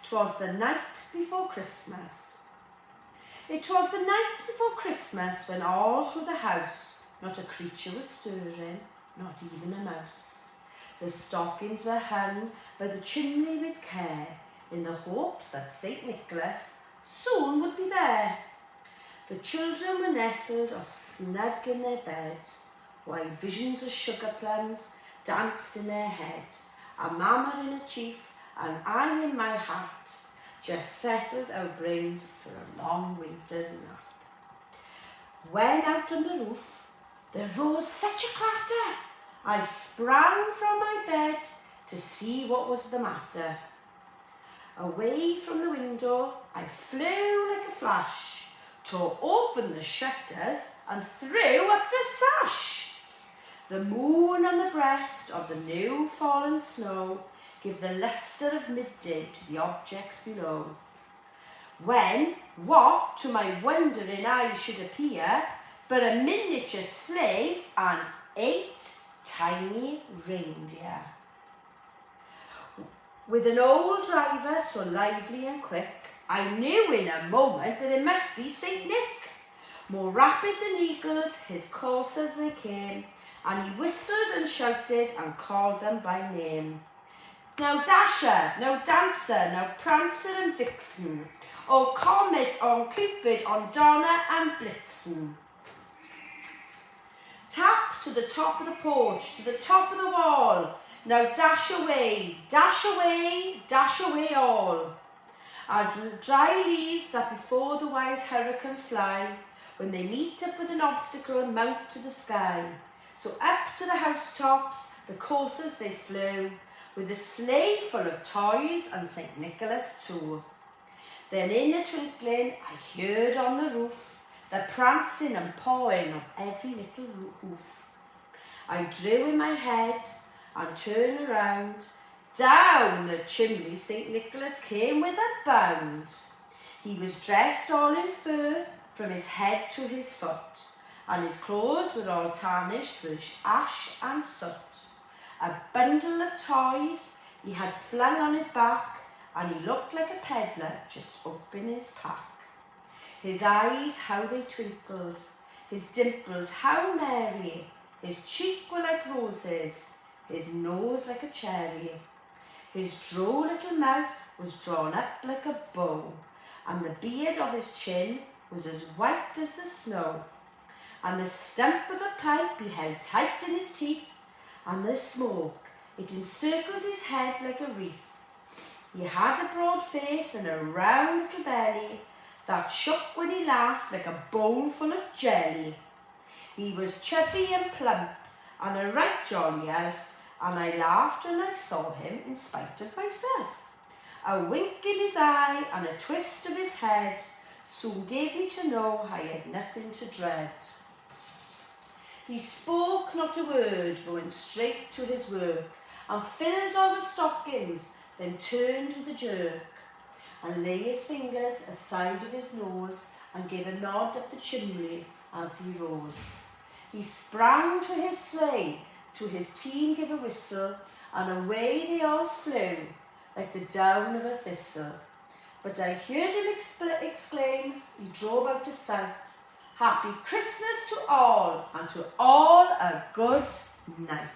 'Twas the night before Christmas. It was the night before Christmas when all through the house not a creature was stirring, not even a mouse. The stockings were hung by the chimney with care, in the hopes that St. Nicholas soon would be there. The children were nestled or snug in their beds, while visions of sugar plums danced in their head, and Mama in her chief and I in my hat just settled our brains for a long winter's nap. When out on the roof there rose such a clatter, I sprang from my bed to see what was the matter. Away from the window I flew like a flash, tore open the shutters and threw up the sash. The moon on the breast of the new fallen snow give the lustre of midday to the objects below. When what to my wondering eyes should appear but a miniature sleigh and 8 tiny reindeer. With an old driver so lively and quick, I knew in a moment that it must be St. Nick. More rapid than eagles his coursers they came, and he whistled and shouted and called them by name. Now Dasher, now Dancer, now Prancer and Vixen, O Comet, on Cupid, on Donner and Blitzen. Tap to the top of the porch, to the top of the wall, now dash away, dash away, dash away all. As dry leaves that before the wild hurricane fly, when they meet up with an obstacle and mount to the sky. So up to the housetops, the coursers they flew, with a sleigh full of toys and St. Nicholas too. Then in a twinkling I heard on the roof the prancing and pawing of every little hoof. I drew in my head and turned around. Down the chimney St. Nicholas came with a bound. He was dressed all in fur from his head to his foot, and his clothes were all tarnished with ash and soot. A bundle of toys he had flung on his back, and he looked like a peddler just opening his pack. His eyes, how they twinkled, his dimples, how merry, his cheek were like roses, his nose like a cherry. His droll little mouth was drawn up like a bow, and the beard of his chin was as white as the snow. And the stump of a pipe he held tight in his teeth, and the smoke, it encircled his head like a wreath. He had a broad face and a round little belly that shook when he laughed like a bowl full of jelly. He was chubby and plump and a right jolly elf, and I laughed when I saw him in spite of myself. A wink in his eye and a twist of his head soon gave me to know I had nothing to dread. He spoke not a word, but went straight to his work, and filled all the stockings, then turned with a jerk, and lay his fingers aside of his nose, and gave a nod up the chimney as he rose. He sprang to his sleigh, to his team gave a whistle, and away they all flew, like the down of a thistle. But I heard him exclaim, he drove out of sight, Happy Christmas to all, and to all a good night.